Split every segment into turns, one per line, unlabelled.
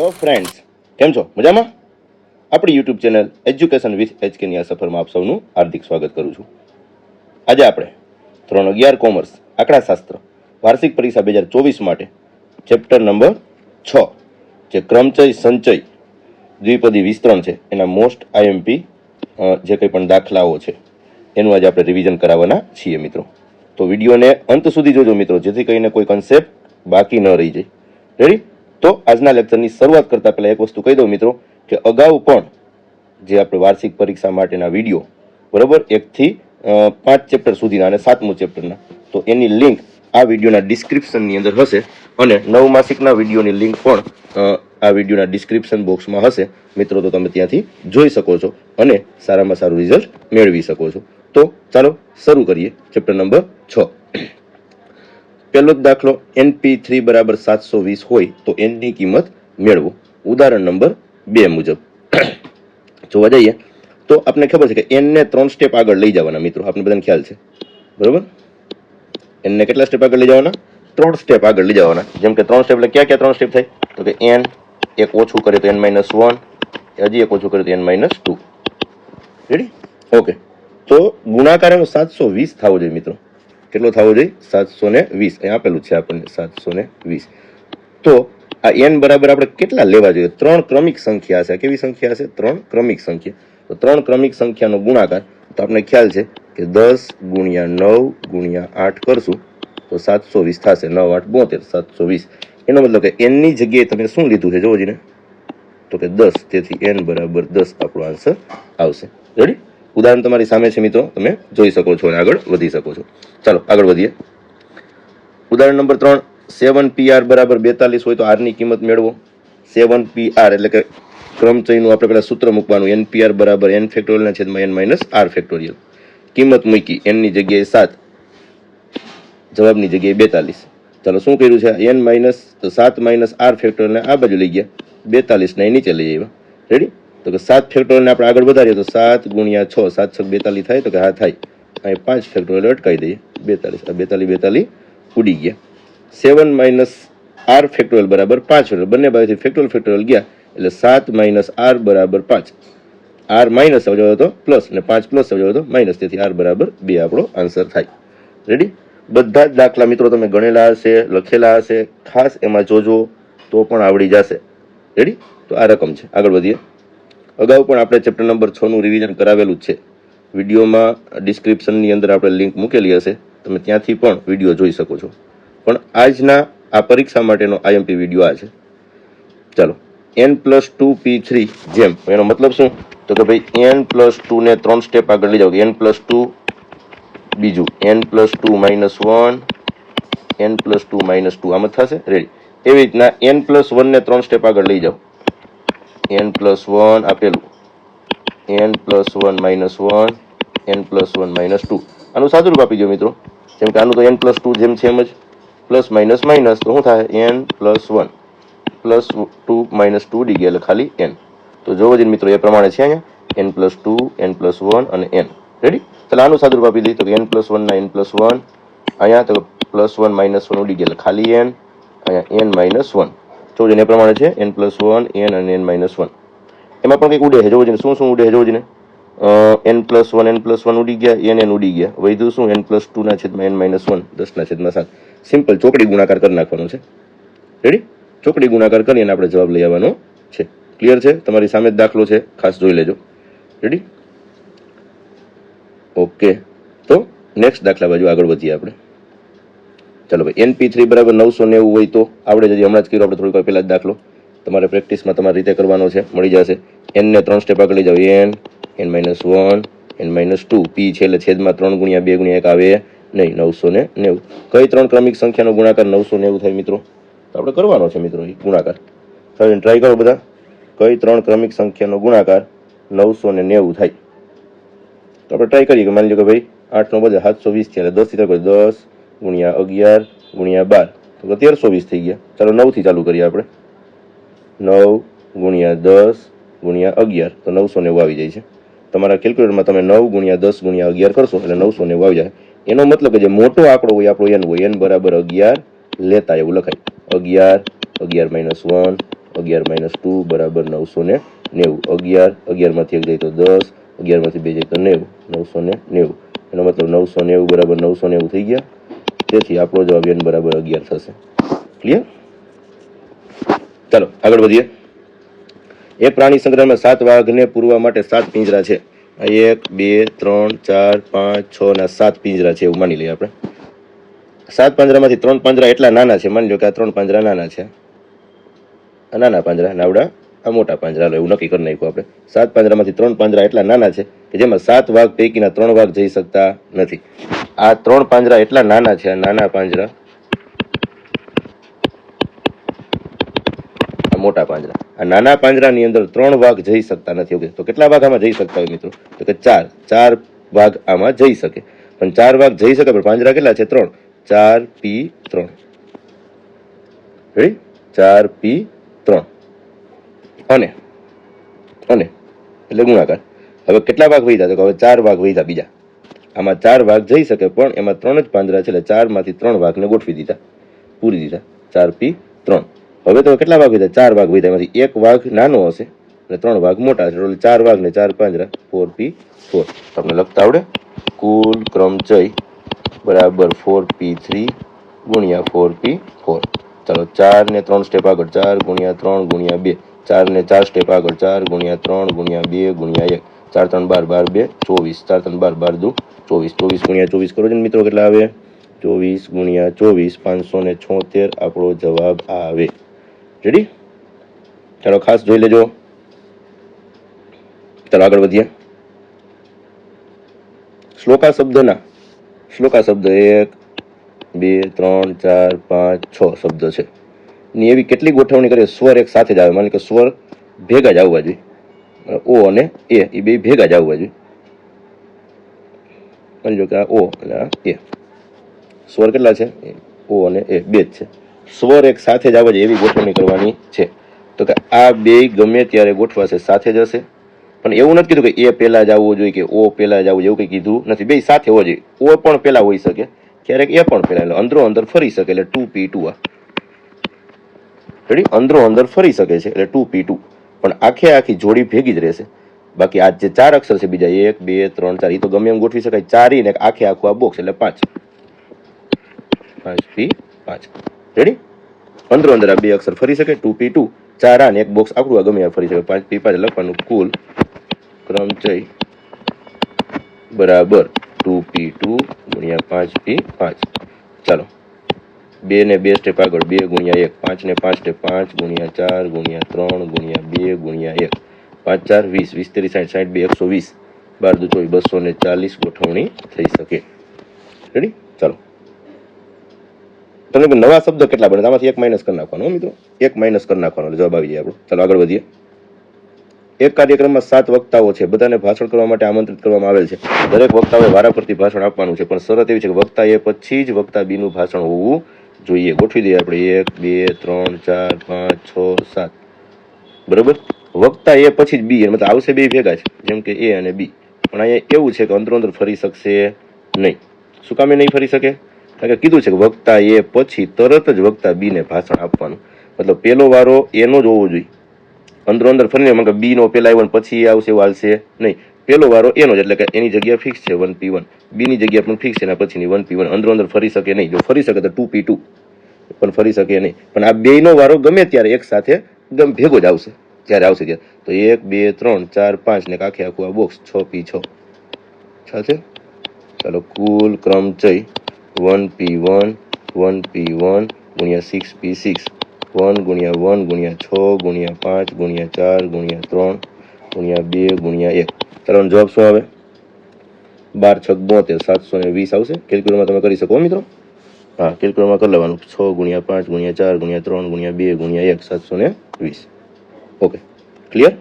Hello friends, કેમ છો? મજામાં? આપણી યુટ્યુબ ચેનલ એજ્યુકેશન વિથ એચકેની આ સફરમાં આપ સૌનું હાર્દિક સ્વાગત કરું છું. આજે આપણે ધોરણ 11 કોમર્સ આંકડાશાસ્ત્ર વાર્ષિક પરીક્ષા 2024 માટે ચેપ્ટર નંબર 6 જે ક્રમચય સંચય દ્વિપદી વિસ્તરણ છે એના મોસ્ટ આઈએમપી જે કંઈ પણ દાખલાઓ છે એનું આજે આપણે રિવિઝન કરાવવાના છીએ મિત્રો. તો વિડીયોને અંત સુધી જોજો મિત્રો, જેથી કરીને કોઈ કન્સેપ્ટ બાકી ન રહી જાય. રેડી? તો આજના લેક્ચરની શરૂઆત કરતા પહેલા એક વસ્તુ કહી દઉં મિત્રો કે અગાઉ પણ જે આપણે વાર્ષિક પરીક્ષા માટેના વિડીયો બરોબર 1 થી 5 ચેપ્ટર સુધીના અને 7મું ચેપ્ટરના, તો એની લિંક આ વિડીયોના ડિસ્ક્રિપ્શનની અંદર હશે અને નવમાસિકના વિડીયોની લિંક પણ આ વિડીયોના ડિસ્ક્રિપ્શન બોક્સમાં હશે મિત્રો. તો તમે ત્યાંથી જોઈ શકો છો અને સારામાં સારું રિઝલ્ટ મેળવી શકો છો. તો ચાલો શરૂ કરીએ ચેપ્ટર નંબર 6. પહેલો જ દાખલો NP3 બરાબર 720 હોય તો n ની કિંમત મેળવો. ઉદાહરણ નંબર 2 મુજબ જોવા જઈએ તો આપણે ખબર છે કે n ને 3 સ્ટેપ આગળ લઈ જવાના મિત્રો, આપણે બધાને ખ્યાલ છે બરોબર. n ને કેટલા સ્ટેપ આગળ લઈ જવાના? 3 સ્ટેપ આગળ લઈ જવાના. જેમ કે 3 સ્ટેપ એટલે ક્યાં ક્યાં 3 સ્ટેપ થાય? તો કે n એક ઓછું કરે તો n-1, હજી એક ઓછું કરે તો n-2. રેડી? ઓકે. તો ગુણાકાર એનો 720 થવો જોઈએ મિત્રો. કેટલો થવો જોઈએ? 720. અહીં આપેલું છે આપણને 720. તો આ n બરાબર આપણે કેટલા લેવા જોઈએ? 3 ક્રમિક સંખ્યા હશે. કેવી સંખ્યા હશે? 3 ક્રમિક સંખ્યા. તો 3 ક્રમિક સંખ્યાનો ગુણાકાર તો આપણે ખ્યાલ છે કે 10 ગુણ્યા 9 ગુણ્યા 8 કરશું તો 720 થશે. 9 8 72, 720. એનો મતલબ કે n ની જગ્યાએ તમે શું લીધું છે જોવો જીને, તો કે 10. તેથી n બરાબર 10 આપણો આન્સર આવશે. રેડી? ઉદાહરણ તમારી સામે છે મિત્રો, તમે જોઈ શકો છો અને આગળ વધી શકો છો. ચાલો આગળ વધીએ. ઉદાહરણ નંબર 3, 7PR બરાબર 42 હોય તો r ની કિંમત મેળવો. 7PR એટલે કે ક્રમચયનું આપણે પેલા સૂત્ર મૂકવાનું, NPR બરાબર n ફેક્ટોરિયલ ના છેદમાં n માઇનસ r ફેક્ટોરિયલ. કિંમત મૂકી, n ની જગ્યાએ 7, જવાબની જગ્યાએ 42. ચાલો શું કર્યું છે? n minus 7 minus r factorial ને આ બાજુ લઈ ગયા, 42 ને નીચે લઈ આવ્યા. રેડી? તો કે 7 ફેક્ટોરિયલ ને આપણે આગળ વધારીએ તો 7 ગુણ્યા 6, 7 6 42 થાય. તો કે હા થાય. અહીં 5 ફેક્ટોરિયલ અટકાવી દઈએ, 42. 42 ઉડી ગયા. 7 માઇનસ r ફેક્ટોરિયલ બરાબર 5 ફેક્ટોરિયલ, બંને બાજુથી ફેક્ટોરિયલ ગયા એટલે 7 માઇનસ r બરાબર 5. r માઇનસ આવજો તો પ્લસ ને 5 પ્લસ આવજો તો માઇનસ, તેથી r બરાબર 2 આપણો આન્સર થાય. રેડી? બધા જ દાખલા મિત્રો તમે ગણેલા હશે, લખેલા હશે, ખાસ એમાં જોજો તો પણ આવડી જશે. રેડી? તો આ રકમ છે. આગળ વધીએ. અગાઉ પણ આપણે ચેપ્ટર નંબર 6 નું રિવિઝન કરાવેલું જ છે. વિડીયોમાં ડિસ્ક્રિપ્શનની અંદર આપણે લિંક મૂકેલી હશે, તમે ત્યાંથી પણ વિડીયો જોઈ શકો છો. પણ આજના આ પરીક્ષા માટેનો આઈએમપી વિડીયો આ છે. ચાલો, n+2p3 જેમ, એનો મતલબ શું? તો કે ભાઈ n+2 ને 3 સ્ટેપ આગળ લઈ જાવ. n+2 બીજું, n+2 -1, n+2 -2, આમ જ થશે. રેડી? એવી રીતના n+1 ને 3 સ્ટેપ આગળ લઈ જાવ. n+1 આપેલું, n+1 -1, n+1 -2. આનું સાદું રૂપ આપી દો મિત્રો. જેમ કે આનું તો n+2 જેમ છે એમ જ, પ્લસ માઇનસ માઇનસ તો શું થાય? n+1 +2 -2 ઉડી ગયા એટલે ખાલી n. તો જોવો જ મિત્રો એ પ્રમાણે છે અહીંયા n+2, n+1 અને n. રેડી? ચાલો આનું સાદું રૂપ આપી દઈએ તો કે n+1 ના n+1, અહીંયા તો +1 -1 ઉડી ગયા એટલે ખાલી n, અહીંયા n-1. જોવો એ પ્રમાણે છે n+1, n અને n-1. એમાં પણ કંઈક ઉડે છે જોવો, શું શું ઉડે છે જોવો ને. n+1 ઉડી ગયા, n ઉડી ગયા, વધ્યું શું? n+2 ના છેદમાં n-1, 10 ના છેદમાં 7. સિમ્પલ ચોકડી ગુણાકાર કરી નાખવાનો છે. રેડી? ચોકડી ગુણાકાર કરી અને આપણે જવાબ લઈ આવવાનો છે. ક્લિયર છે? તમારી સામે જ દાખલો છે, ખાસ જોઈ લેજો. રેડી? ઓકે. તો નેક્સ્ટ દાખલા બાજુ આગળ વધીએ આપણે. ચાલો ભાઈ, NP3 બરાબર 990 હોય તો આપણે હજી હમણાં જ કર્યો આપણે થોડીક વાર પહેલા જ દાખલો. તમારે પ્રેક્ટિસમાં તમારી રીતે કરવાનો છે, મળી જશે. n ને 3 સ્ટેપ આગળ લઈ જાવ. n-1, n-2, p છે એટલે છેદમાં 3 ગુણ્યા 2 ગુણ્યા 1 આવે નહીં, 990. કઈ 3 ક્રમિક સંખ્યાનો ગુણાકાર 990 થાય મિત્રો? તો આપણે કરવાનો છે મિત્રો એ ગુણાકાર. હવે ટ્રાય કરો બધા. કઈ 3 ક્રમિક સંખ્યાનો ગુણાકાર 990 થાય? તો આપણે ટ્રાય કરીએ કે માની લો કે ભાઈ 8 નો બદલે 720 છે એટલે 10 થી 10 ગુણ્યા 11 ગુણ્યા 12 તો 1320 થઈ ગયા. ચાલો 9 થી ચાલુ કરીએ આપણે. 9 ગુણ્યા 10 ગુણ્યા 11 તો 990 આવી જાય છે. તમારા કેલ્ક્યુલેટરમાં તમે 9 ગુણ્યા 10 ગુણ્યા 11 કરશો એટલે 990 આવી જાય. એનો મતલબ કે જે મોટો આંકડો હોય આપણો n હોય, n બરાબર 11 લેતા એવું લખાય. 11, 11 -1, 11 - 2 બરાબર 990. 11 માંથી 1 જાય તો 10, 11 માંથી 2 જાય તો 90, 990. એનો મતલબ 990 બરાબર 990 થઈ ગયા. તેથી આપણો જવાબ n બરાબર 11 થશે. ક્લિયર? ચાલો આગળ વધીએ. એક પ્રાણી સંગ્રહાલયમાં 7 વાઘને પૂરવા માટે 7 પિંજરા છે. 1 2 3 4 5 6 ના 7 પિંજરા છે એવું માની લઈએ આપણે. 7 પાંજરામાંથી 3 પાંજરા એટલા નાના છે. માની લો કે આ 3 પાંજરા નાના છે, આ નાના પાંજરા, નાવડા આ મોટા પાંજરા, એવું નક્કી કરી નાખ્યું આપણે. 7 પાંજરામાંથી 3 પાંજરા એટલા નાના છે કે જેમાં 7 વાઘ પૈકીના 3 વાઘ જઈ શકતા નથી. આ 3 પાંજરા એટલા નાના છે, આ નાના પાંજરા, આ મોટા પાંજરા. આ નાના પાંજરાની અંદર 3 વાઘ જઈ શકતા નથી. ઓકે, તો કેટલા વાઘ આમાં જઈ શકતા હોય મિત્રો? તો કે 4 વાઘ આમાં જઈ શકે. પણ 4 વાઘ જઈ શકે પણ પાંજરા કેટલા છે? 3. 4p3. રેડી? 4p3 અને એટલે ગુણાકાર. હવે કેટલા વાઘ વધ્યા? તો હવે 4 વાઘ વધ્યા બીજા. આમાં 4 વાઘ જઈ શકે પણ એમાં 3 જ પાંજરા છે, એટલે 4 માંથી 3 વાઘને ગોઠવી દીધા, પૂરી દીધા. 4p3. હવે તો કેટલા વાઘ વધ્યા? 4 વાઘ વધ્યા. એમાંથી 1 વાઘ નાનો હશે અને 3 વાઘ મોટા હશે, એટલે 4 વાઘ ને 4 પાંજરા, 4p4. તમને લખતા આવડે? કુલ ક્રમચય બરાબર 4p3 ગુણ્યા 4p4. ચાલો 4 ને 3 સ્ટેપ આગળ, 4 ગુણ્યા 3 ગુણ્યા 2, 4 ને 4 સ્ટેપ આગળ, 4 ગુણ્યા 3 ગુણ્યા 2 ગુણ્યા 1, 4 3 12, 12 2 24, 4 3 12, 12 2 24, 24 ગુણ્યા 24 કરો છો ને મિત્રો, કેટલા આવે? 24 ગુણ્યા 24, 576 આપણો જવાબ આવે. રેડી? ચાલો ખાસ જોઈ લેજો. ચાલો આગળ વધીએ. શ્લોકા શબ્દ 1 2 3 4 5 6 શબ્દ છે. ની એવી કેટલી ગોઠવણી કરીએ સ્વર એક સાથે જ આવે? માની કે સ્વર ભેગા જ આવવા જોઈએ. ઓ અને એ બે ભેગા જ આવવા જોઈએ. માની લો કે આ ઓ અને આ એ. સ્વર કેટલા છે? ઓ અને એ બે જ છે. સ્વર એક સાથે જ આવવા જોઈએ એવી ગોઠવણી કરવાની છે. તો કે આ બે ગમે ત્યારે ગોઠવાશે, સાથે જ હશે. પણ એવું નથી કીધું કે એ પહેલા જ આવવું જોઈએ કે ઓ પહેલા જ આવવું, એવું કંઈ કીધું નથી. બે સાથે હોવા જોઈએ. ઓ પણ પહેલા હોઈ શકે, ક્યારેક એ પણ પહેલા, એટલે અંદરો અંદર ફરી શકે, એટલે 2p2. આ રેડી? અંદરો અંદર ફરી શકે છે એટલે 2p2. પણ આખી જોડી ભેગી જ રહેશે. બાકી આ જે 4 અક્ષર છે બીજા 1 2 3 4, એ તો ગમે એમ ગોઠવી શકાય. 4 ને આખું આ બોક્સ એટલે 5, 5p5. રેડી? અંદરો અંદર આ 2 અક્ષર ફરી શકે, 2p2. 4 આ ને એક બોક્સ આખું આ ગમે એમ ફરી શકે, 5p5 લખવાનું. કુલ ક્રમચય બરાબર 2p2 ગુણ્યા 5p5. ચાલો 2 ને 2 સ્ટેપ આગળ, 2 ગુણ્યા 1, 5 ને 5 સ્ટેપ, 5 ગુણ્યા 4 ગુણ્યા 3 ગુણ્યા 2 ગુણ્યા 1, 5 4 20, 20 3 60, 60 2 120, 12 2 24, 240 ગોઠવણી થઈ શકે. રેડી? ચાલો તમે નવા શબ્દ કેટલા બને? આમાંથી 1 માઇનસ કરી નાખવાનો મિત્રો, 1 માઇનસ કરી નાખવાનો, જવાબ આવી જાય આપણો. ચાલો આગળ વધીએ. એક કાર્યક્રમમાં 7 વક્તાઓ છે. બધાને ભાષણ કરવા માટે આમંત્રિત કરવામાં આવેલ છે. દરેક વક્તાઓએ વારાફરતી ભાષણ આપવાનું છે, પણ શરત એવી છે કે વક્તા એ પછી જ વક્તા બી નું ભાષણ હોવું જોઈએ. ગોઠવી દઈએ આપણે 1 2 3 4 5 6 7. બરોબર? વક્તા એ પછી જ બી, મતલબ આવશે બે ભેગા છે, જેમ કે એ અને બી. પણ અહીંયા એવું છે કે અંદરો અંદર ફરી શકશે નહીં. શું કામે નહીં ફરી શકે? કારણ કે કીધું છે કે વક્તા એ પછી તરત જ વક્તા બી ને ભાષણ આપવાનું. મતલબ પેલો વારો એનો જ હોવો જોઈએ. અંદરો અંદર ફરીને મતલબ બી નો પેલા આવ્યો પછી આવશે એવું હાલશે નહીં. પેલો વારો એનો જ, એટલે કે એની જગ્યા ફિક્સ છે 1p1, બી ની જગ્યા પણ ફિક્સ છે, એના પછીની 1p1. અંદરો અંદર ફરી શકે નહીં. જો ફરી શકે તો 2p2, પણ ફરી શકે નહીં. પણ આ બે નો વારો ગમે ત્યારે એક સાથે ભેગો જ આવશે, જ્યારે આવશે ત્યારે. તો 1 2 3 4 5 ને આખું આ બોક્સ 6p6 છે. ચાલો કુલ ક્રમચય 1p1 1p1 ગુણ્યા 6p6, 1 ગુણ્યા 1 ગુણ્યા 6 ગુણ્યા 5 ગુણ્યા 4 ગુણ્યા 3 ગુણ્યા 2 ગુણ્યા 1. ચાલો જવાબ શું આવે? 12 6 72, 720 આવશે. કેલ્ક્યુલેટરમાં તમે કરી શકો મિત્રો. હા, કેલ્ક્યુલેટરમાં કરી લેવાનું. 6 ગુણ્યા 5 ગુણ્યા 4 ગુણ્યા 3 ગુણ્યા 2 ગુણ્યા 1, 720. Okay, clear?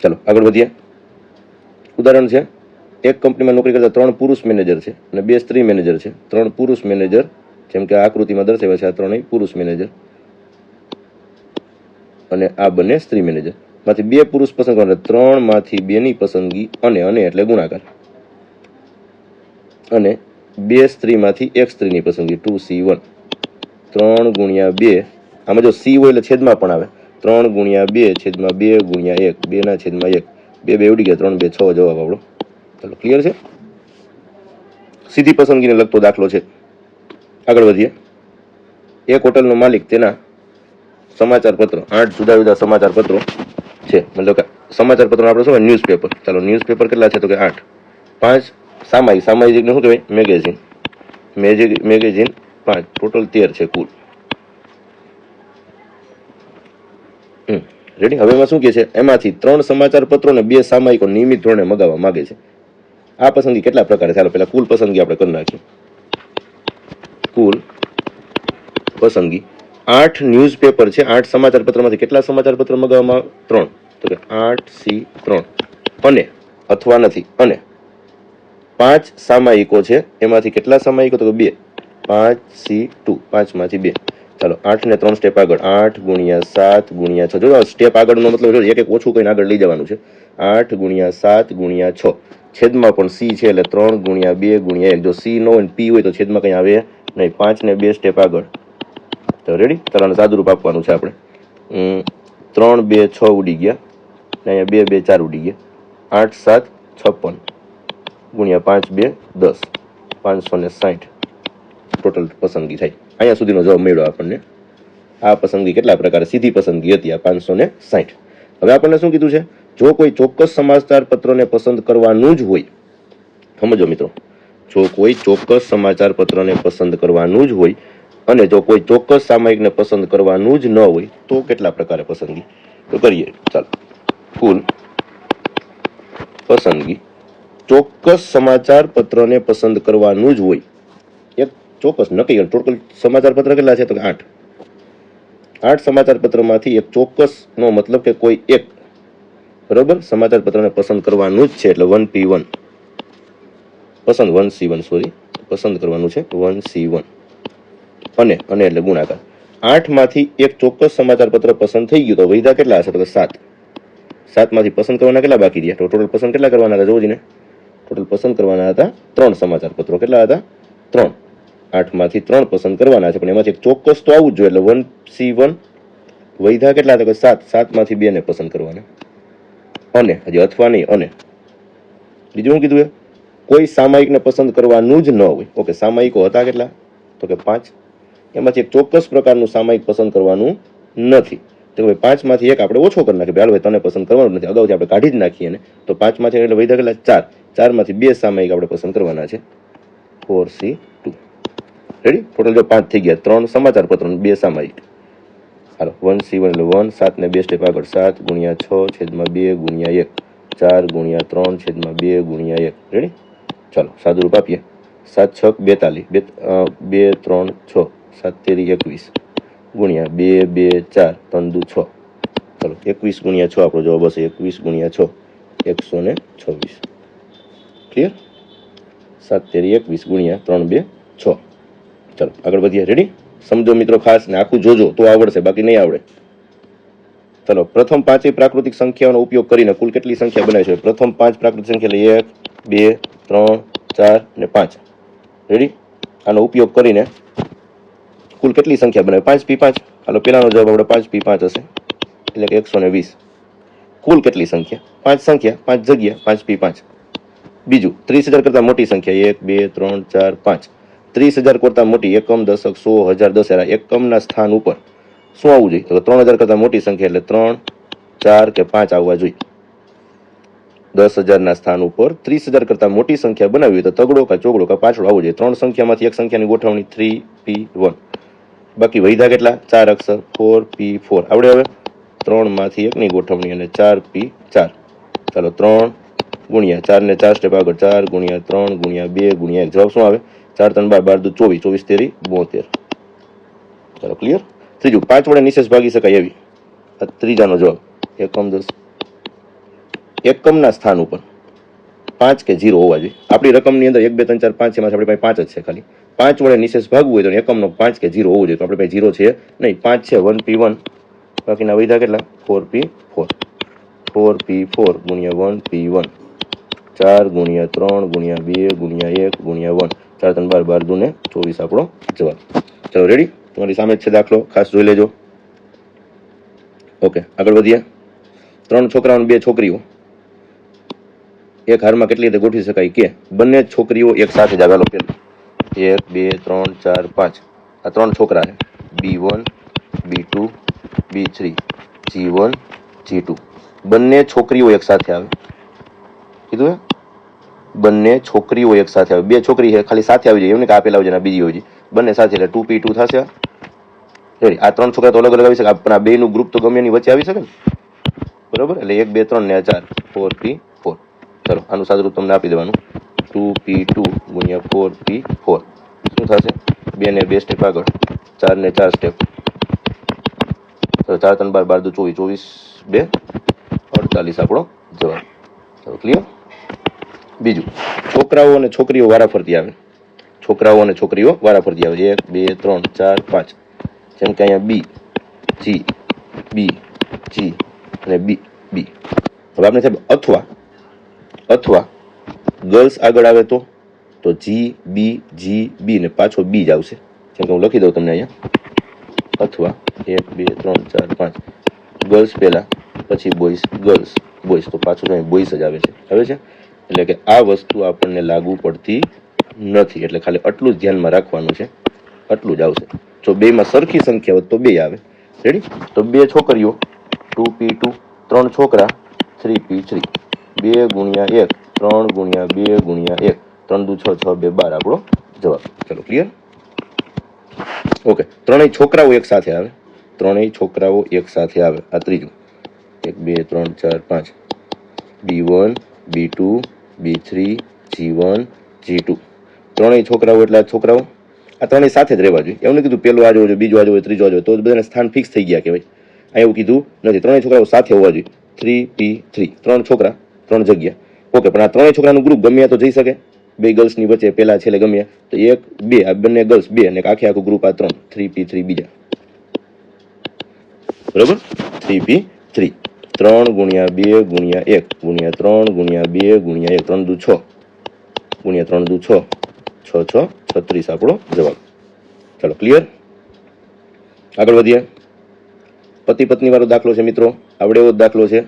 ચાલો આગળ વધીએ. ઉદાહરણ છે, એક કંપનીમાં નોકરી કરતા 3 પુરુષ મેનેજર છે અને 2 સ્ત્રી મેનેજર છે. 3 પુરુષ મેનેજર, જેમ કે આ આકૃતિમાં દર્શાવ્યા છે, આ 3 પુરુષ મેનેજર અને આ બંને સ્ત્રી મેનેજર. માંથી 2 પુરુષ પસંદ કરવાના, 3 માંથી 2 ની પસંદગી અને એટલે ગુણાકાર, અને 2 સ્ત્રીમાંથી 1 સ્ત્રીની પસંદગી 2c1. 3 ગુણ્યા 2, આમાં જો c હોય એટલે છેદમાં પણ આવે, 3 ગુણ્યા 2 છેદમાં 2 ગુણ્યા 1 2 ના છેદમાં 1 2 2 ઉડી ગયા 3 2 6 જવાબ આપણો. ચાલો ક્લિયર છે. સીધી પસંદગીને લગતો દાખલો છે. આગળ વધીએ. એક હોટલનો માલિક તેના સમાચાર પત્ર 8 જુદા જુદા સમાચાર પત્રો છે, મતલબ કે સમાચાર પત્રો આપણે શું હોય ન્યૂઝપેપર. ચાલો ન્યૂઝપેપર કેટલા છે તો કે 8. 5 સામાયિક, સામાયિકને શું કહેવાય મેગેઝિન, મેગેઝિન 5, ટોટલ 13 છે કુલ. રેડી. હવે એમાં શું કહે છે, એમાંથી 3 સમાચાર પત્રો ને 2 સામાયિકો નિયમિત ધોરણે મગાવવા માંગે છે. આ પસંદગી કેટલા પ્રકારે? ચાલો પહેલા કુલ પસંદગી આપણે કરી નાખીએ. કુલ પસંદગી 8 ન્યૂઝપેપર છે, 8 સમાચાર પત્રમાંથી કેટલા સમાચાર પત્ર મગાવવામાં? 3. તો કે 8C3 અને અથવા નથી અને 5 સામાયિકો છે, એમાંથી કેટલા સામાયિકો? તો કે 2. 5C2 5 માંથી 2. ચાલો 8 ને 3 સ્ટેપ આગળ 8 ગુણ્યા 7 ગુણ્યા 6. જો સ્ટેપ આગળનો મતલબ જો એક એક ઓછું કઈને આગળ લઈ જવાનું છે. 8 ગુણ્યા 7 ગુણ્યા 6 છેદમાં પણ C છે એટલે 3 ગુણ્યા 2 ગુણ્યા 1. જો C નો હોય P હોય તો છેદમાં કંઈ આવે નહીં. 5 ને 2 સ્ટેપ આગળ. તો રેડી. ચાલો સાદુરૂપ આપવાનું છે આપણે. 3 2 6 ઉડી ગયા ને અહીંયા 2 2 4 ઉડી ગયા. 8 7 56 ગુણ્યા 5 2 10 560 ટોટલ પસંદગી થાય. અહીંયા સુધીનો જવાબ મળ્યો આપણને. આ પસંદગી કેટલા પ્રકારે? સીધી પસંદગી હતી આ 560. હવે આપણને શું કીધું છે? જો કોઈ ચોક્કસ સમાચાર પત્રને પસંદ કરવાનું જ હોય, સમજો મિત્રો, જો કોઈ ચોક્કસ સમાચાર પત્રને પસંદ કરવાનું જ હોય અને જો કોઈ ચોક્કસ સામાયિકને પસંદ કરવાનું જ ન હોય તો કેટલા પ્રકારે પસંદગી? તો કરીએ. ચાલો કુલ પસંદગી. ચોક્કસ સમાચાર પત્રને પસંદ કરવાનું જ હોય, એક ચોક્કસ નક્કી. ટોટલ સમાચાર પત્ર કેટલા છે? તો કે 8. 8 સમાચાર પત્રમાંથી એક ચોક્કસ નો મતલબ કે કોઈ એક, બરોબર, સમાચાર પત્રને પસંદ કરવાનું જ છે એટલે 1P1 પસંદ, 1C1 સોરી, પસંદ કરવાનું છે 1C1 અને એટલે ગુણાકાર. 8 માંથી એક ચોક્કસ સમાચાર પત્ર પસંદ થઈ ગયું તો વૈધા કેટલા હશે? તો કે 7. 7 માંથી પસંદ કરવાના કેટલા બાકી રહ્યા? તો ટોટલ પસંદ કેટલા કરવાના હતા? જોવો ને, ટોટલ પસંદ કરવાના હતા 3 સમાચાર પત્રો. કેટલા હતા? 3. 8 માંથી 3 પસંદ કરવાના છે પણ એમાંથી એક ચોક્કસ તો આવવું જ જોઈએ એટલે 1C1. વૈધા કેટલા હતા? કે 7. 7 માંથી 2 ને પસંદ કરવાના અને હજી અથવા નહીં અને બીજું શું કીધું? કોઈ સામાયિકને પસંદ કરવાનું જ ન હોય. ઓકે, સામાયિકો હતા કેટલા? તો કે 5. એમાંથી એક ચોક્કસ પ્રકારનું સામાયિક પસંદ કરવાનું નથી. તો ભાઈ 5 માંથી એક આપણે ઓછો કરી નાખીએ. ભાઈ હાલ તને પસંદ કરવાનું નથી, અગાઉથી આપણે કાઢી જ નાખીએ ને. તો 5 માંથી એટલે વૈધા કેટલા? 4. 4 માંથી 2 સામાયિક આપણે પસંદ કરવાના છે 4C2. રેડી. ટોટલ જો 5 થઈ ગયા. 3 સમાચાર પત્રો 2 સામાયિક. હાલો 1C1 એટલે 1. 7 ને 2 સ્ટેપ આગળ 7 ગુણ્યા 6 છેદમાં 2 ગુણ્યા 1 4 ગુણ્યા 3 છેદમાં 2 ગુણ્યા 1. રેડી. ચાલો સાદુરૂપ આપીએ. 7 6 42 2 3 6 7 તેરી 21 ગુણ્યા 2 2 4 3 દુ 6. ચાલો 21 ગુણ્યા 6 આપણો જવાબ હશે 21 ગુણ્યા 6 126. ક્લિયર? 7 તેરી 21 ગુણ્યા 3 2 6. ચાલો આગળ વધીએ. રેડી. સમજો મિત્રો ખાસ, ને આખું જોજો તો આવડશે, બાકી નહીં આવડે. ચાલો પ્રથમ 5 પ્રાકૃતિક સંખ્યાઓનો ઉપયોગ કરીને કુલ કેટલી સંખ્યા બનાવી છે? પ્રથમ 5 પ્રાકૃતિક સંખ્યા એટલે 1 2 3 4 ને 5. રેડી. આનો ઉપયોગ કરીને કુલ કેટલી સંખ્યા બનાવી? 5P5. હાલો પેલાનો જવાબ આપણે 5P5 હશે એટલે કે 120. કુલ કેટલી સંખ્યા? 5 સંખ્યા 5 જગ્યા 5P5. બીજું 30,000 કરતા મોટી સંખ્યા 1 2 3 4 5. 30,000 કરતા મોટી એકમ, દશક, 100, 1000, દશેરા એકમના સ્થાન ઉપર શું આવવું જોઈએ? તો 3,000 કરતા મોટી સંખ્યા એટલે 3 4 કે 5 આવવા જોઈએ. 10,000 ના સ્થાન ઉપર 30,000 કરતા મોટી સંખ્યા બનાવી તો તગડો કે ચોગડો કે પાછળ આવવું જોઈએ. 3 સંખ્યામાંથી એક સંખ્યાની ગોઠવણી 3P1. બાકી વૈધા કેટલા? 4 અક્ષર 4P4. આવડે? હવે 3 માંથી એકની ગોઠવણી અને 4P4. ચાલો 3 ગુણ્યા 4 ને 4 સ્ટેપ આગળ 4 ગુણ્યા 3 ગુણ્યા 2 ગુણ્યા 1. જવાબ શું આવે? 4 3 12 12 24 24 તેરી 72. ચાલો ક્લિયર. ત્રીજું 5 વડે નિશેષ ભાગી શકાય એવી. આ ત્રીજાનો જવાબ. એકમ 10. એકમના સ્થાન ઉપર 5 કે 0 હોવા જોઈએ. આપણી રકમની અંદર 1 2 3 4 5 એમાં આપણી પાસે 5 જ છે ખાલી. 5 વડે નિશેષ ભાગવું હોય તો એકમનો 5 કે 0 હોવો જોઈએ. તો આપણી પાસે 0 છે નહીં, 5 છે 1P1. બાકીના વૈધા કેટલા? 4P4. 4P4 ગુણ્યા 1P1. 4 ગુણ્યા 3 ગુણ્યા 2 ગુણ્યા 1 ગુણ્યા 1. 4 3 12 12 ને 24 આપણો જવાબ. ચલો રેડી. તમારી સામે જ છે દાખલો, ખાસ જોઈ લેજો. ઓકે, આગળ વધીએ. 3 છોકરાઓ અને 2 છોકરીઓ એક હારમાં કેટલી રીતે ગોઠવી શકાય કે બંને છોકરીઓ એક સાથે જ આવે. પેલું 1 2 3 4 5 આ 3 છોકરા છે. B1 B2 B3 G1 G2 બંને છોકરીઓ એક સાથે આવે. કીધું હે બંને છોકરીઓ એક સાથે આવે. 2 છોકરી છે ખાલી સાથે આવી જાય એવું ને કે આપેલા હોય છે બીજી હોય છે બંને સાથે એટલે 2P2 થશે. રેડી. આ 3 છોકરા તો અલગ અલગ આવી શકે પણ આ બેનું ગ્રુપ તો ગમે એની વચ્ચે આવી શકે ને, બરોબર. એટલે 1 2 3 ને 4 4P4. ચલો આનું સાદુરૂપ તમને આપી દેવાનું 2P2 ગુણ્યા 4P4 શું થશે? 2 ને 2 સ્ટેપ આગળ, 4 ને 4 સ્ટેપ. ચલો 4 3 12 12 2 24 24 2 48 આપણો જવાબ. ચલો ક્લિયર. બીજું, છોકરાઓ અને છોકરીઓ વારાફરતી આવે. છોકરાઓ અને છોકરીઓ વારાફરતી આવે 1 2 3 4 5. જેમ કે અહીંયા B G B G અને B B. હવે આપણે સાહેબ અથવા ગર્લ્સ આગળ આવે તો G B G B ને પાછો B જ આવશે. જેમ કે હું લખી દઉં તમને અહીંયા અથવા 1 2 3 4 5 ગર્લ્સ પહેલા પછી બોયઝ ગર્લ્સ બોયઝ તો પાછું બોયઝ જ આવે છે. એટલે કે આ વસ્તુ આપણને લાગુ પડતી નથી એટલે ખાલી આટલું જ ધ્યાનમાં રાખવાનું છે, આટલું જ આવશે. જો બેમાં સરખી સંખ્યા હોય તો 2 આવે. રેડી. તો 2 છોકરીઓ 2P2 3 છોકરા 3P3 2 ગુણ્યા 1 3 ગુણ્યા 2 ગુણ્યા 1 3 દુ 6 6 2 12 આપણો જવાબ. ચલો ક્લિયર. ઓકે, ત્રણેય છોકરાઓ એક સાથે આવે. ત્રણેય છોકરાઓ એક સાથે આવે. આ ત્રીજું 1 2 3 4 5 B1 B2 B3 G1 G2 ત્રણેય છોકરાઓ એટલે આ છોકરાઓ આ ત્રણેય સાથે જ રહેવા જોઈએ. એવું નથી કીધું પેલો આ જોવો જોઈએ બીજો આ જોવો ત્રીજો આ જોવો તો બધાને સ્થાન ફિક્સ થઈ ગયા કહેવાય. આ એવું કીધું નથી. ત્રણેય છોકરાઓ સાથે હોવા જોઈએ. 3P3 3 છોકરા 3 જગ્યા. ઓકે, પણ આ ત્રણેય છોકરાનું ગ્રુપ ગમ્યા તો જઈ શકે. 2 ગર્લ્સની વચ્ચે પેલા છેલ્લે ગમ્યા તો 1 2 આ બંને ગર્લ્સ 2 અને આખું ગ્રુપ આ 3P3 બીજા, બરોબર. 3P3 3 ગુણ્યા 2 ગુણ્યા 1 ગુણ્યા 3 ગુણ્યા 2 ગુણ્યા 1 3 દુ 6 ગુણ્યા 3 દુ 6 6 6 36 આપણો જવાબ. ચાલો ક્લિયર. આગળ વધીએ. પતિ પત્ની વાળો દાખલો છે મિત્રો. આવડે એવો દાખલો છે,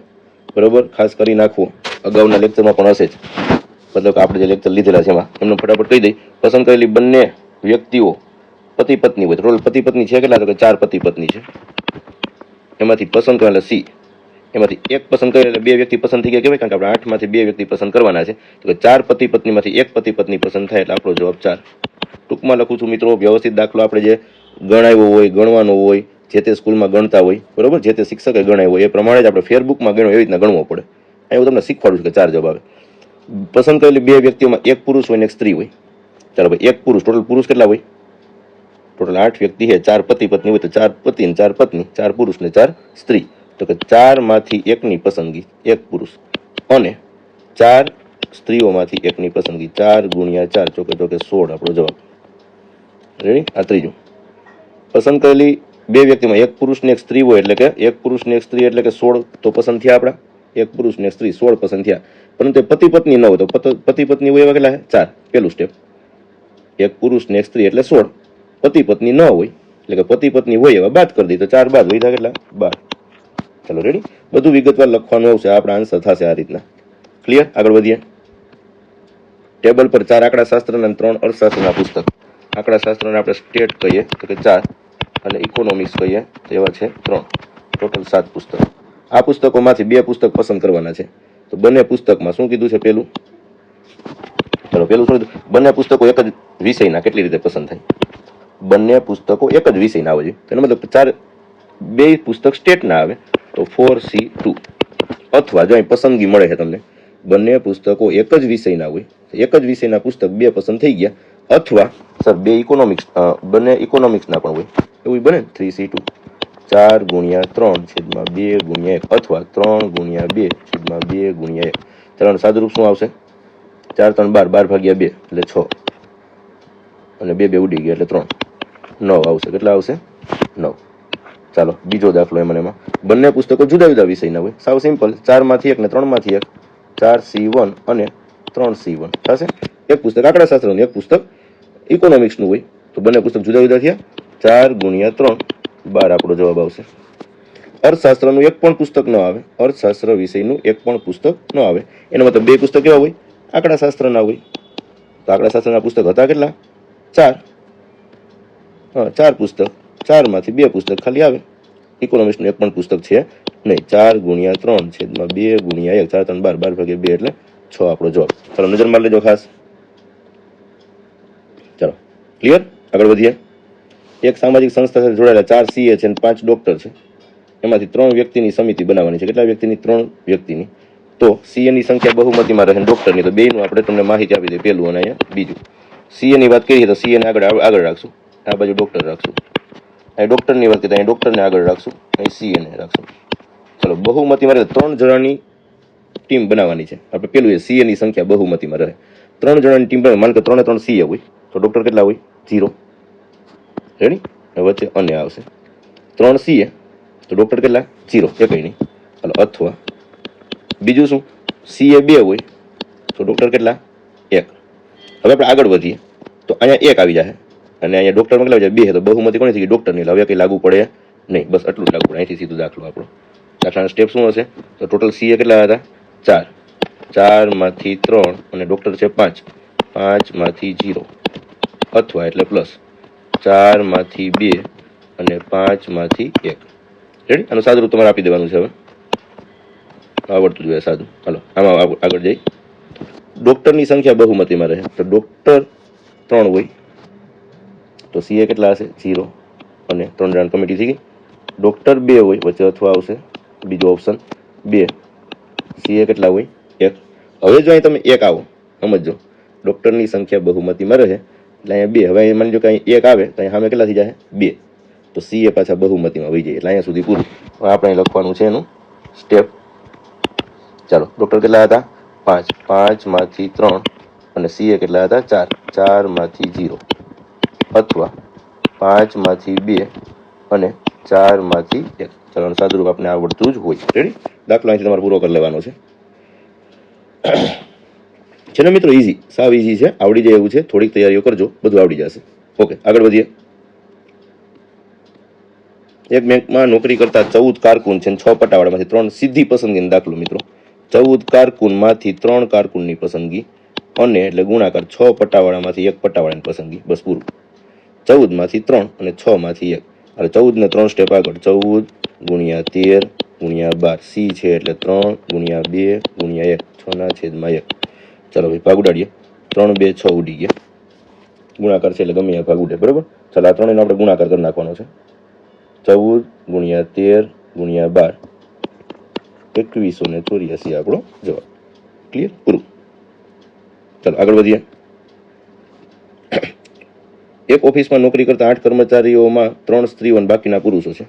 બરોબર. ખાસ કરી નાખવો. અગાઉના લેક્ચરમાં પણ હશે જ. મતલબ કે આપણે જે લેક્ચર લીધેલા છે એમાં એમને ફટાફટ કહી દઈ. પસંદ કરેલી બંને વ્યક્તિઓ પતિ પત્ની હોય. ટોટલ પતિ પત્ની છે કેટલા? તો કે 4 પતિ પત્ની છે. એમાંથી પસંદ કરેલા C એમાંથી એક પસંદ કરે એટલે 2 વ્યક્તિ પસંદ થઈ ગયા કહેવાય. કારણ કે આપણે 8 માંથી 2 વ્યક્તિ પસંદ કરવાના છે. તો કે 4 પતિ પત્નીમાંથી 1 પતિ પત્ની પસંદ થાય એટલે આપણો જવાબ 4. ટૂંકમાં લખું છું મિત્રો. વ્યવસ્થિત દાખલો આપણે જે ગણાવ્યો હોય ગણવાનો હોય જે તે સ્કૂલમાં ગણતા હોય, બરોબર, જે તે શિક્ષકે ગણાવ્યો હોય એ પ્રમાણે જ આપણે ફેરબુકમાં ગણ્યો એવી રીતના ગણવો પડે. અહીં હું તમને શીખવાડું છું કે 4 જવાબ આવે. પસંદ કરેલી 2 વ્યક્તિઓમાં એક પુરુષ હોય ને એક સ્ત્રી હોય. ચાલો ભાઈ, એક પુરુષ. ટોટલ પુરુષ કેટલા હોય? ટોટલ 8 વ્યક્તિ છે. 4 પતિ પત્ની હોય તો 4 પતિ ને 4 પત્ની, 4 પુરુષ ને 4 સ્ત્રી. તો કે 4 માંથી 1 ની પસંદગી 1 પુરુષ અને 4 સ્ત્રીઓમાંથી 1 ની પસંદગી 4 ગુણ્યા 4 ચોકે ચોકે 16 આપણો જવાબ. રેડી. આ ત્રીજું. પસંદ કરેલી 2 વ્યક્તિમાં એક પુરુષ ને એક સ્ત્રી હોય એટલે કે એક પુરુષ ને એક સ્ત્રી એટલે કે 16 તો પસંદ થયા આપણા. એક પુરુષ ને એક સ્ત્રી 16 પસંદ થયા. પરંતુ પતિ પત્ની ન હોય તો પતિ પત્ની હોય એવા કેટલા છે? 4. પેલું સ્ટેપ. એક પુરુષ ને એક સ્ત્રી એટલે 16. પતિ પત્ની ન હોય એટલે કે પતિ પત્ની હોય એવા બાદ કરી દઈએ તો 4 બાદ વધ્યા કેટલા? 12. ચલો રેડી. બધું વિગતવાર લખવાનું આવશે. આપણા આન્સર થશે આ રીતના. ક્લિયર. આગળ વધીએ. ટેબલ પર 4 આંકડાશાસ્ત્રના અને 3 અર્થશાસ્ત્રના પુસ્તક. આંકડાશાસ્ત્રને આપણે સ્ટેટ કહીએ તો કે 4 અને ઇકોનોમિક્સ કહીએ તો એવા છે 3. ટોટલ 7 પુસ્તક. આ પુસ્તકોમાંથી 2 પુસ્તક પસંદ કરવાના છે. તો બંને પુસ્તકમાં શું કીધું છે? પેલું શું? બંને પુસ્તકો એક જ વિષયના કેટલી રીતે પસંદ થાય? બંને પુસ્તકો એક જ વિષયના આવે છે. તેનો મતલબ 2 પુસ્તક સ્ટેટના આવે તો 4C2. અથવા જો અહીં પસંદગી મળે છે તમને, બંને પુસ્તકો એક જ વિષયના હોય, એક જ વિષયના પુસ્તક 2 પસંદ થઈ ગયા. અથવા સર 2 ઇકોનોમિક્સ, બંને ઇકોનોમિક્સના પણ હોય એવું બને 3C2. 4 ગુણ્યા 3 છેદમાં 2 ગુણ્યા 1 અથવા 3 ગુણ્યા 2 છેદમાં 2 ગુણ્યા 1. ચાલો સાદુરૂપ શું આવશે? 4 3 12 12 ભાગ્યા 2 એટલે 6 અને 2 2 ઉડી ગયા એટલે 3 9 આવશે. કેટલા આવશે? 9. ચાલો બીજો દાખલો. એમાં બંને પુસ્તકો જુદા જુદા વિષયના હોય. સાવ સિમ્પલ. 4 માંથી 1 ને 3 માંથી 1 4C1 અને 3C1 થશે. એક પુસ્તક આંકડાશાસ્ત્રનું, એક પુસ્તક ઇકોનોમિક્સનું હોય તો બંને પુસ્તક જુદા જુદા થયા. 4 ગુણ્યા 3 12 આપણો જવાબ આવશે. અર્થશાસ્ત્રનું એક પણ પુસ્તક ન આવે, અર્થશાસ્ત્ર વિષયનું એક પણ પુસ્તક ન આવે. એનો મતલબ 2 પુસ્તક કેવા હોય? આંકડાશાસ્ત્રના હોય. તો આંકડાશાસ્ત્રના પુસ્તક હતા કેટલા? 4. હા, 4 પુસ્તક. 4માંથી 2 પુસ્તક ખાલી આવે. ઇકોનોમિક્સનું એક પણ પુસ્તક છે નહીં. 4 ગુણ્યા 3 છેદમાં 2 ગુણ્યા 1, 4 3 12, 12 ભાગ્યા 2 એટલે 6 આપણો જવાબ. ચાલો નજર મારી લેજો ખાસ. ચાલો ક્લિયર, આગળ વધીએ. એક સામાજિક સંસ્થા સાથે જોડાયેલા 4 સીએ છે અને 5 ડોક્ટર છે. એમાંથી 3 વ્યક્તિની સમિતિ બનાવવાની છે. કેટલા વ્યક્તિની? 3 વ્યક્તિની. તો સીએની સંખ્યા બહુમતીમાં રહે, ડોક્ટરની. તો બેયનું આપણે તમને માહિતી આપી દઈએ, પહેલું અને અહીંયા બીજું. સીએની વાત કરીએ તો સીએને આગળ રાખશું, આ બાજુ ડોક્ટર રાખશું. અહીં ડોક્ટરની વાત કરીએ તો અહીં ડોક્ટરને આગળ રાખશું, અહીં સીએને રાખશું. ચલો બહુમતીમાં રહે 3 જણાની ટીમ બનાવવાની છે. આપણે પેલું એ સીએની સંખ્યા બહુમતીમાં રહે, 3 જણાની ટીમ બનાવે. માન કે 3 3 સીએ હોય તો ડોક્ટર કેટલા હોય? 0. રેડી? વચ્ચે અને આવશે 3 સીએ તો ડોક્ટર કેટલા? 0, એકઈ નહીં. ચાલો અથવા બીજું શું? સીએ 2 હોય તો ડોક્ટર કેટલા? 1. હવે આપણે આગળ વધીએ તો અહીંયા 1 આવી જાય અને અહીંયા ડોક્ટરમાં કેટલા આવી જાય? 2. તો બહુમતી કોની થઈ ગઈ? ડોક્ટરની. હવે કંઈ લાગુ પડે નહીં, બસ એટલું જ લાગુ પડે. અહીંથી સીધું દાખલો આપણો. દાખલાનો સ્ટેપ શું હશે? તો ટોટલ સીએ કેટલા હતા? 4. 4માંથી 3 અને ડોક્ટર છે 5. 5માંથી 0 અથવા એટલે પ્લસ 4માંથી 2 અને 5માંથી 1. રેડી? આનું સાદું રૂપ તમારે આપી દેવાનું છે. હવે આવડતું જોઈએ સાદું. હાલો આમાં આગળ જઈ. ડોક્ટરની સંખ્યા બહુમતીમાં રહે તો ડોક્ટર 3 હોય તો સીએ કેટલા હશે? 0 અને 3 જણ કમિટી થઈ ગઈ. ડોક્ટર 2 હોય, વચ્ચે અથવા આવશે બીજો ઓપ્શન 2. સીએ કેટલા હોય? 1. હવે જો અહીં તમે 1 આવો, સમજો ડોક્ટરની સંખ્યા બહુમતીમાં રહે એટલે અહીંયા 2. હવે માની લો કે અહીં 1 આવે તો અહીં સામે કેટલા થઈ જાય? 2. તો સીએ પાછા બહુમતીમાં વહી જાય એટલે અહીંયા સુધી પૂરું. હવે આપણે લખવાનું છે એનું સ્ટેપ. ચાલો ડોક્ટર કેટલા હતા? 5. 5માંથી 3 અને સીએ કેટલા હતા? 4. 4માંથી 0 અથવા 5માંથી 2 અને 4માંથી 1. ચાલો સાદુરૂપ આપણે આવડતું જ હોય. રેડી? દાખલો અહીંથી તમારે પૂરો કરી લેવાનો છે. છે ને મિત્રો? ઇઝી, સાવ ઇઝી છે, આવડી જાય એવું છે. થોડીક તૈયારીઓ કરજો, બધું આવડી જશે. ઓકે, આગળ વધીએ. એક બેંકમાં નોકરી કરતા 14 કારકુન છે, 6 પટાવાળામાંથી 3 સીધી પસંદગીનો દાખલો મિત્રો. 14 કારકુનમાંથી 3 કારકુનની પસંદગી અને એટલે ગુણાકાર 6 પટાવાળામાંથી 1 પટાવાળાની પસંદગી. બસ પૂરું. 14માંથી 3 અને 6માંથી 1. એટલે 14 ને 3 સ્ટેપ આગળ. 14 ગુણ્યા 13 ગુણ્યા 12. સી છે એટલે 3 ગુણ્યા 2 ગુણ્યા 1, 6/1. ચાલો ભાઈ ભાગ ઉડાડીએ. 3 2 6 ઉડી ગયા. ગુણાકાર છે એટલે ગમે એ ભાગ ઉડે. બરાબર? ચાલો આ ત્રણેયનો આપણે ગુણાકાર કરી નાખવાનો છે. 14 ગુણ્યા 13 ગુણ્યા 12, 2184 આપણો જવાબ. ક્લિયર? પૂરું. ચાલો આગળ વધીએ. એક ઓફિસમાં નોકરી કરતા 8 કર્મચારીઓમાં 3 સ્ત્રીઓ અને બાકીના પુરુષો છે.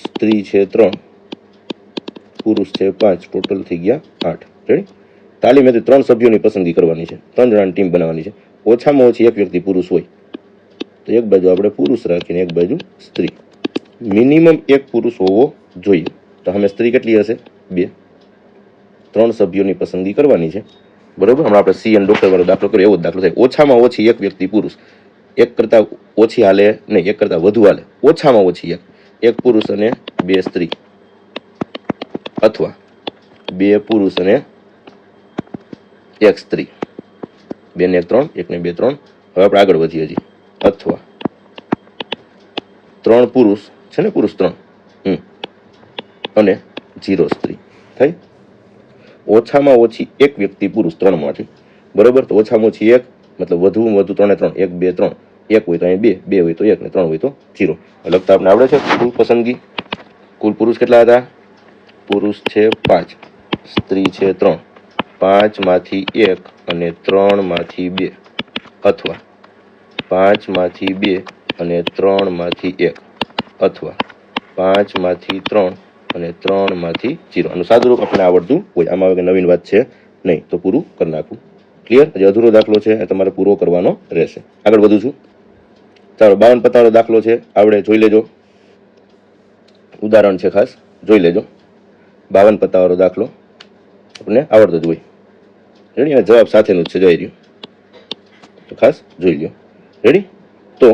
સ્ત્રી છે 3, પુરુષ છે 5, ટોટલ થઈ ગયા 8. રેડી? તાલીમ હેતુ 3 સભ્યોની પસંદગી કરવાની છે. 3 જણાની ટીમ બનાવવાની છે. ઓછામાં ઓછી એક વ્યક્તિ પુરુષ હોય તો એક બાજુ આપણે પુરુષ રાખીને એક બાજુ સ્ત્રી. મિનિમમ એક પુરુષ હોવો જોઈએ. તો અમે સ્ત્રી કેટલી હશે? 2. 3 સભ્યોની પસંદગી કરવાની છે. બરોબર? હમણાં આપણે સી અને ડોક્ટર વાળો દાખલો કર્યો એવો જ દાખલો થાય. ઓછામાં ઓછી એક વ્યક્તિ પુરુષ. એક કરતાં ઓછી હાલે નહીં, એક કરતાં વધુ હાલે. ઓછામાં ઓછી એક પુરુષ અને 2 સ્ત્રી અથવા 2 પુરુષ અને 1 સ્ત્રી. 2 ને 1 3, 1 ને 2 3. હવે આપણે આગળ વધીએ હજી. અથવા 3 પુરુષ છે ને, પુરુષ 3 અને 0 સ્ત્રી થાય. ઓછામાં ઓછી એક વ્યક્તિ પુરુષ 3માંથી. બરોબર? તો ઓછામાં ઓછી એક મતલબ વધુમાં વધુ 3 ને 3, 1 2 3. 1 હોય તો અહીં 2, 2 હોય તો 1 ને 3 હોય તો 0. લખતા આપણે આવડે છે કુલ પસંદગી. કુલ પુરુષ કેટલા હતા? પુરુષ છે 5, સ્ત્રી છે 3. 5માંથી 1 અને 3માંથી 2 અથવા 5માંથી 2 અને 3માંથી 1 અથવા 5માંથી 3 અને 3માંથી 0. આનું સાદું રૂપ આપણે આવડતું હોય. આમાં હવે નવીન વાત છે નહીં, તો પૂરું કરી નાખવું. ક્લિયર? હજી અધૂરો દાખલો છે એ તમારે પૂરો કરવાનો રહેશે. આગળ વધું છું. ચાલો 52 પત્તાવાળો દાખલો છે, આવડે જોઈ લેજો. ઉદાહરણ છે ખાસ, જોઈ લેજો. 52 પત્તાવાળો દાખલો આપણે આવડતો જ હોય. રેડી? અને જવાબ સાથેનું જ છે, જોઈ રહ્યું તો ખાસ જોઈ લો. રેડી? તો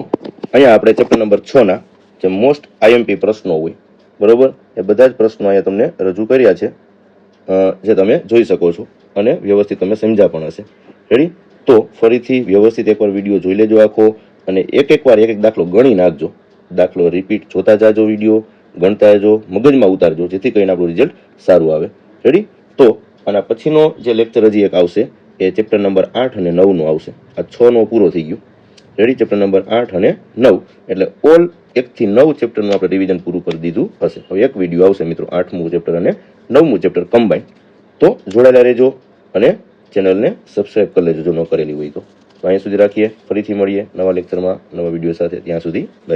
અહીંયા આપણે ચેપ્ટર નંબર 6 ના જે મોસ્ટ આઈએમપી પ્રશ્નો હોય બરોબર. એ બધા જ પ્રશ્નો અહીંયા તમને રજૂ કર્યા છે, જે તમે જોઈ શકો છો અને વ્યવસ્થિત તમે સમજ્યા પણ હશે. રેડી? તો ફરીથી વ્યવસ્થિત એકવાર વિડીયો જોઈ લેજો આખો, અને એક વાર એક દાખલો ગણી નાખજો. દાખલો રિપીટ જોતા જાજો, વિડીયો ગણતા જાજો, મગજમાં ઉતારજો, જેથી કરીને આપણું રિઝલ્ટ સારું આવે. રેડી? તો આના પછીનો જે લેક્ચર હજી એક આવશે એ ચેપ્ટર નંબર 8 અને 9 આવશે. આ 6 પૂરો થઈ ગયો. રેડી? ચેપ્ટર નંબર 8 અને 9 એટલે ઓલ 1 થી 9 ચેપ્ટરનું આપણે રિવિઝન પૂરું કરી દીધું હશે. હવે એક વિડીયો આવશે મિત્રો 8મું ચેપ્ટર અને 9મું ચેપ્ટર કમ્બાઈન. તો જોડાયેલા રહેજો અને ચેનલને સબસ્ક્રાઈબ કરી લેજો જો ન કરેલી હોય તો. અહીંયા સુધી રાખીએ, ફરીથી મળીએ નવા લેક્ચરમાં નવા વિડીયો સાથે. ત્યાં સુધી બાય.